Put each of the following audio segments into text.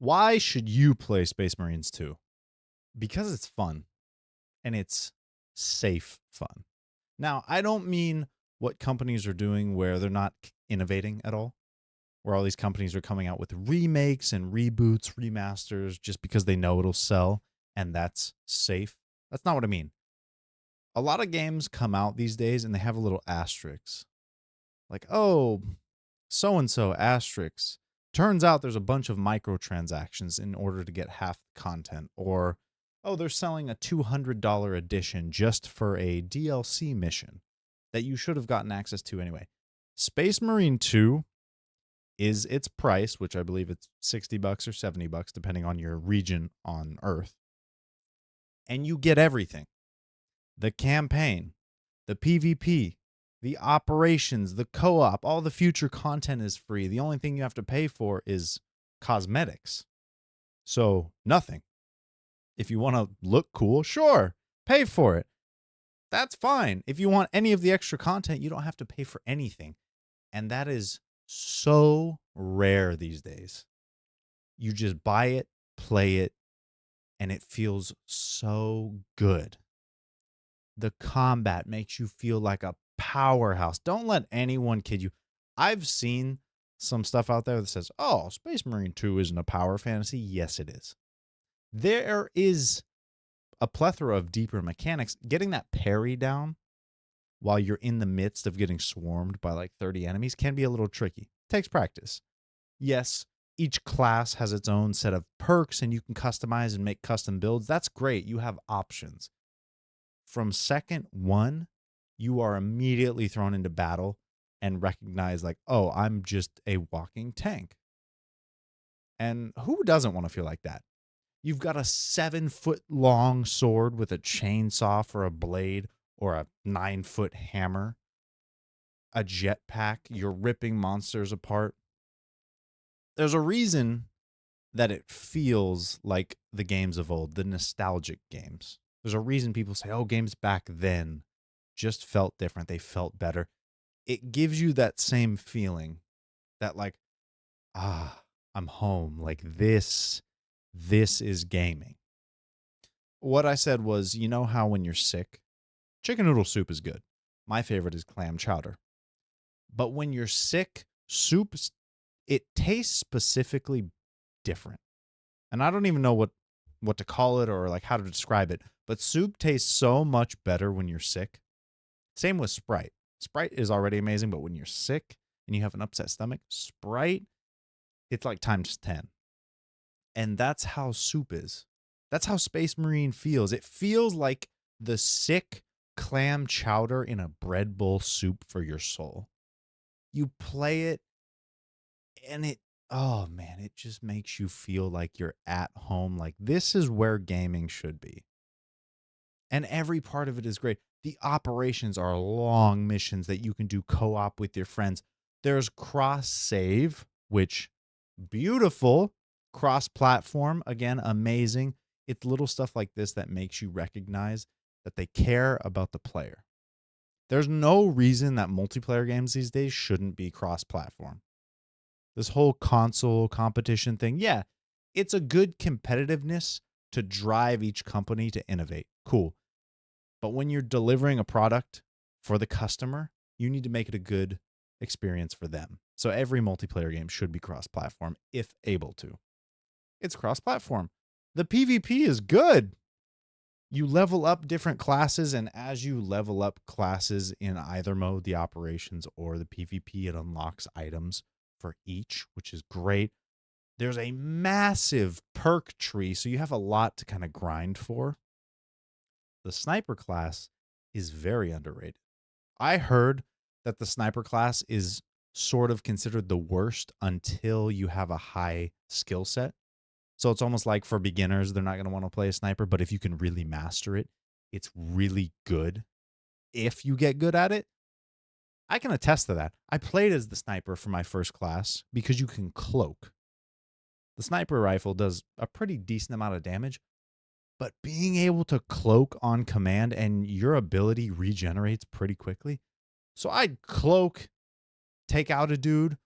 Why should you play Space Marines 2? Because it's fun and it's safe fun. Now, I don't mean what companies are doing where they're not innovating at all, where all these companies are coming out with remakes and reboots, remasters just because they know it'll sell and that's safe. That's not what I mean. A lot of games come out these days and they have a little asterisk. Like, oh, so and so asterisk. Turns out there's a bunch of microtransactions in order to get half the content. Or, oh, they're selling a $200 edition just for a DLC mission that you should have gotten access to anyway. Space Marine 2 is its price, which I believe it's $60 or $70, depending on your region on Earth. And you get everything: the campaign, the PvP, the operations, the co op, all the future content is free. The only thing you have to pay for is cosmetics. So, nothing. If you want to look cool, sure, pay for it. That's fine. If you want any of the extra content, you don't have to pay for anything. And that is so rare these days. You just buy it, play it, and it feels so good. The combat makes you feel like a powerhouse. Don't let anyone kid you. I've seen some stuff out there that says, oh, Space Marine 2 isn't a power fantasy. Yes, it is. There is a plethora of deeper mechanics. Getting that parry down while you're in the midst of getting swarmed by like 30 enemies can be a little tricky. Takes practice. Yes, each class has its own set of perks and you can customize and make custom builds. That's great. You have options. From second one, you are immediately thrown into battle and recognize like, oh, I'm just a walking tank. And who doesn't want to feel like that? You've got a 7-foot long sword with a chainsaw for a blade or a 9-foot hammer, a jetpack. You're ripping monsters apart. There's a reason that it feels like the games of old, the nostalgic games. There's a reason people say, oh, games back then just felt different. They felt better. It gives you that same feeling that like, I'm home. Like this is gaming. What I said was, you know how when you're sick, chicken noodle soup is good. My favorite is clam chowder. But when you're sick, soup, it tastes specifically different. And I don't even know what to call it or like how to describe it, but soup tastes so much better when you're sick. Same with Sprite. Sprite is already amazing, but when you're sick and you have an upset stomach, Sprite, it's like times 10. And that's how soup is. That's how Space Marine feels. It feels like the sick clam chowder in a bread bowl soup for your soul. You play it and oh man, it just makes you feel like you're at home. Like this is where gaming should be. And every part of it is great. The operations are long missions that you can do co-op with your friends. There's cross save, which beautiful. Cross platform, again, amazing. It's little stuff like this that makes you recognize that they care about the player. There's no reason that multiplayer games these days shouldn't be cross platform. This whole console competition thing, yeah, it's a good competitiveness to drive each company to innovate. Cool. But when you're delivering a product for the customer, you need to make it a good experience for them. So every multiplayer game should be cross-platform if able to. It's cross-platform. The PvP is good. You level up different classes, and as you level up classes in either mode, the operations or the PvP, it unlocks items for each, which is great. There's a massive perk tree, so you have a lot to kind of grind for. The sniper class is very underrated. I heard that the sniper class is sort of considered the worst until you have a high skill set. So it's almost like for beginners, they're not going to want to play a sniper, but if you can really master it, it's really good. If you get good at it, I can attest to that. I played as the sniper for my first class because you can cloak. The sniper rifle does a pretty decent amount of damage, but being able to cloak on command and your ability regenerates pretty quickly. So I'd cloak, take out a dude,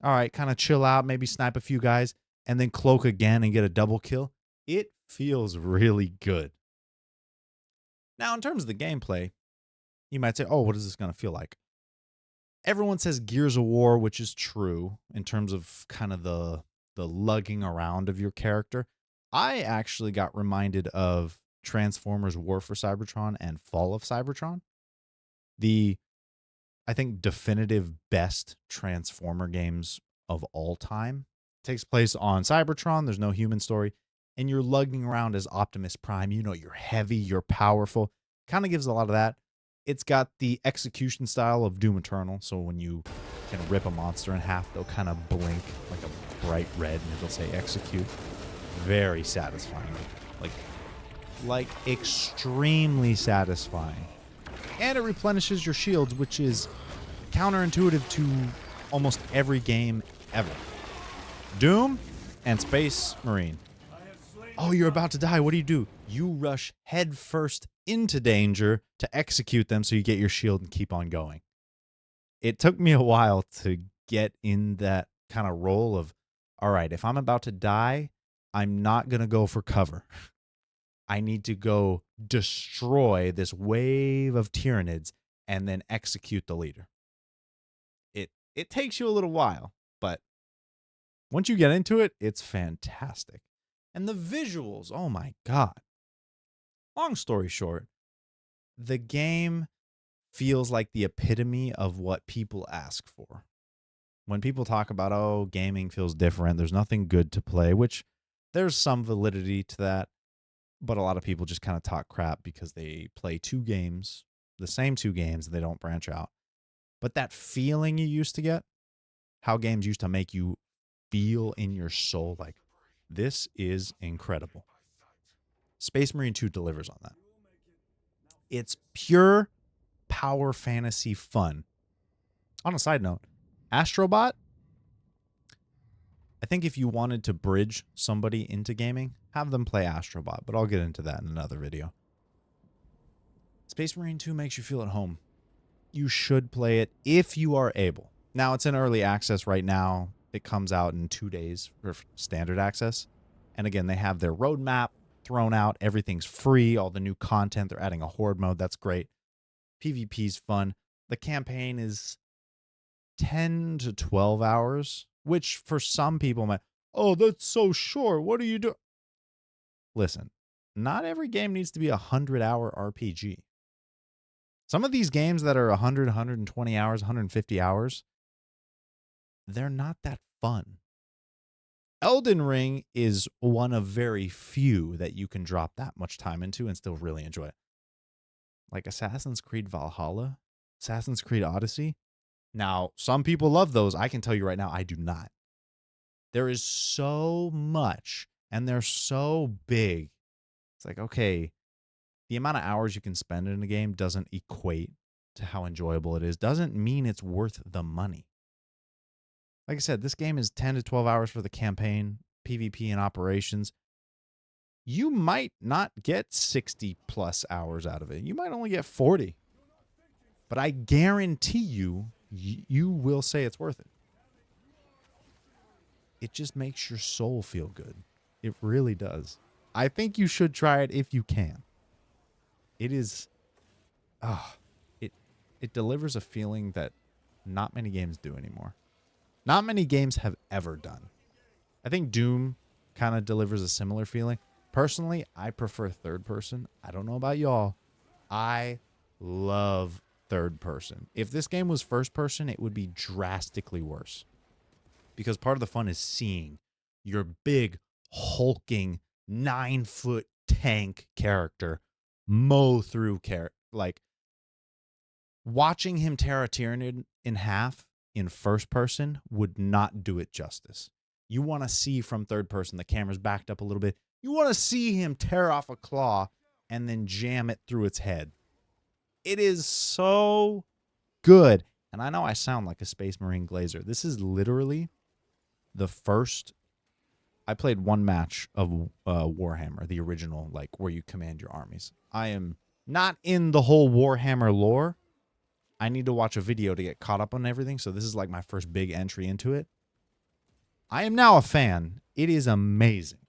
all right, kind of chill out, maybe snipe a few guys, and then cloak again and get a double kill. It feels really good. Now, in terms of the gameplay, you might say, oh, what is this going to feel like? Everyone says Gears of War, which is true in terms of kind of the lugging around of your character. I actually got reminded of Transformers War for Cybertron and Fall of Cybertron. The, I think, definitive best Transformer games of all time. Takes place on Cybertron. There's no human story. And you're lugging around as Optimus Prime. You know, you're heavy, you're powerful. Kind of gives a lot of that. It's got the execution style of Doom Eternal. So when you can rip a monster in half, they'll kind of blink like a bright red and it'll say execute. Very satisfying. Like extremely satisfying. And it replenishes your shields, which is counterintuitive to almost every game ever. Doom and Space Marine. Oh, you're about to die. What do? You rush headfirst into danger to execute them so you get your shield and keep on going. It took me a while to get in that kind of role of, all right, if I'm about to die, I'm not going to go for cover. I need to go destroy this wave of Tyranids and then execute the leader. It takes you a little while, but once you get into it, it's fantastic. And the visuals, oh my God. Long story short, the game feels like the epitome of what people ask for. When people talk about, oh, gaming feels different, there's nothing good to play, which there's some validity to that, but a lot of people just kind of talk crap because they play the same two games, and they don't branch out. But that feeling you used to get, how games used to make you feel in your soul, like, this is incredible. Space Marine 2 delivers on that. It's pure power fantasy fun. On a side note, Astrobot, I think if you wanted to bridge somebody into gaming, have them play Astrobot, but I'll get into that in another video. Space Marine 2 makes you feel at home. You should play it if you are able. Now, it's in early access right now. It comes out in 2 days for standard access. And again, they have their roadmap thrown out. Everything's free. All the new content. They're adding a horde mode. That's great. PvP's fun. The campaign is 10 to 12 hours, which for some people might, oh, that's so short. What do you do? Listen, not every game needs to be a 100-hour RPG. Some of these games that are 100, 120 hours, 150 hours, they're not that fun. Elden Ring is one of very few that you can drop that much time into and still really enjoy it. Like Assassin's Creed Valhalla, Assassin's Creed Odyssey. Now, some people love those. I can tell you right now, I do not. There is so much, and they're so big. It's like, okay, the amount of hours you can spend in a game doesn't equate to how enjoyable it is. Doesn't mean it's worth the money. Like I said, this game is 10 to 12 hours for the campaign, PvP, and operations. You might not get 60 plus hours out of it. You might only get 40. But I guarantee you, you will say it's worth it. It just makes your soul feel good. It really does. I think you should try it if you can. It is, it delivers a feeling that not many games do anymore. Not many games have ever done. I think Doom kind of delivers a similar feeling. Personally, I prefer third person. I don't know about y'all. I love third person. If this game was first person, it would be drastically worse. Because part of the fun is seeing your big, hulking, 9-foot tank character mow through like watching him tear a Tyranid in half in first person would not do it justice. You want to see from third person, the camera's backed up a little bit. You want to see him tear off a claw and then jam it through its head. It is so good. And I know I sound like a Space Marine glazer. This is literally the first. I played one match of Warhammer, the original, like where you command your armies. I am not in the whole Warhammer lore. I need to watch a video to get caught up on everything. So this is like my first big entry into it. I am now a fan. It is amazing.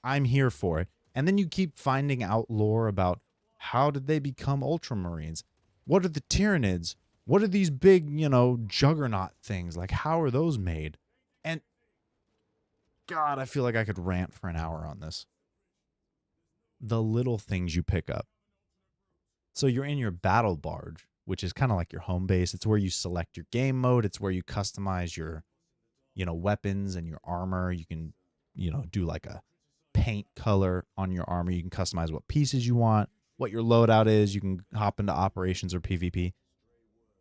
I'm here for it. And then you keep finding out lore about how did they become Ultramarines? What are the Tyranids? What are these big, juggernaut things? Like, how are those made? And God, I feel like I could rant for an hour on this. The little things you pick up. So you're in your battle barge, which is kind of like your home base. It's where you select your game mode. It's where you customize your, weapons and your armor. You can, do like a paint color on your armor. You can customize what pieces you want, what your loadout is. You can hop into operations or PvP.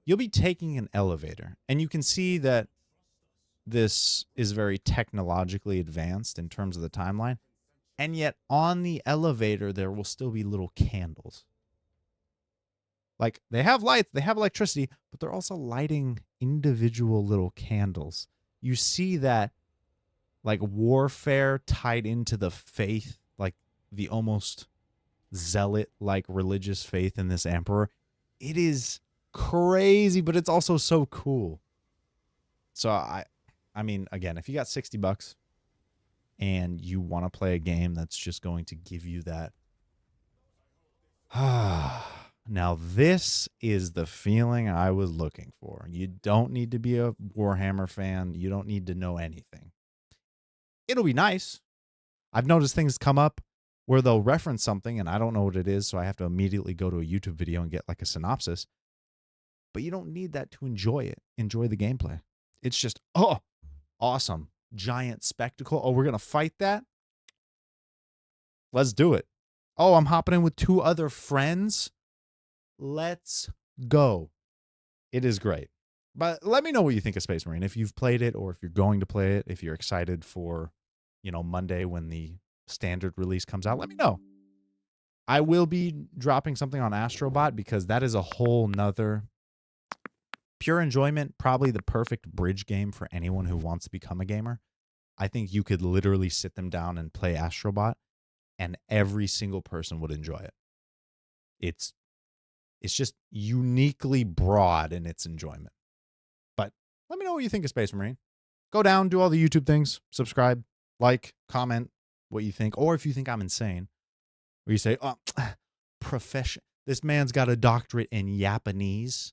You'll be taking an elevator, and you can see that this is very technologically advanced in terms of the timeline. And yet on the elevator, there will still be little candles. Like, they have lights, they have electricity, but they're also lighting individual little candles. You see that, like, warfare tied into the faith, like the almost zealot like religious faith in this emperor. It is crazy, but it's also so cool. So I mean, again, if you got $60 and you want to play a game that's just going to give you that, now this is the feeling I was looking for. You don't need to be a Warhammer fan. You don't need to know anything. It'll be nice. I've noticed things come up where they'll reference something and I don't know what it is, so I have to immediately go to a YouTube video and get like a synopsis. But you don't need that to enjoy it. Enjoy the gameplay. It's just, awesome. Giant spectacle. Oh, we're going to fight that? Let's do it. Oh, I'm hopping in with 2 other friends. Let's go. It is great. But let me know what you think of Space Marine. If you've played it or if you're going to play it, if you're excited for, Monday when the standard release comes out, let me know. I will be dropping something on Astrobot because that is a whole nother pure enjoyment, probably the perfect bridge game for anyone who wants to become a gamer. I think you could literally sit them down and play Astrobot and every single person would enjoy it. It's just uniquely broad in its enjoyment. But let me know what you think of Space Marine. Go down, do all the YouTube things, subscribe, like, comment what you think, or if you think I'm insane, or you say, profession, this man's got a doctorate in Japanese,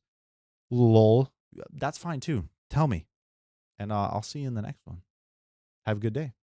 lol, that's fine too. Tell me, and I'll see you in the next one. Have a good day.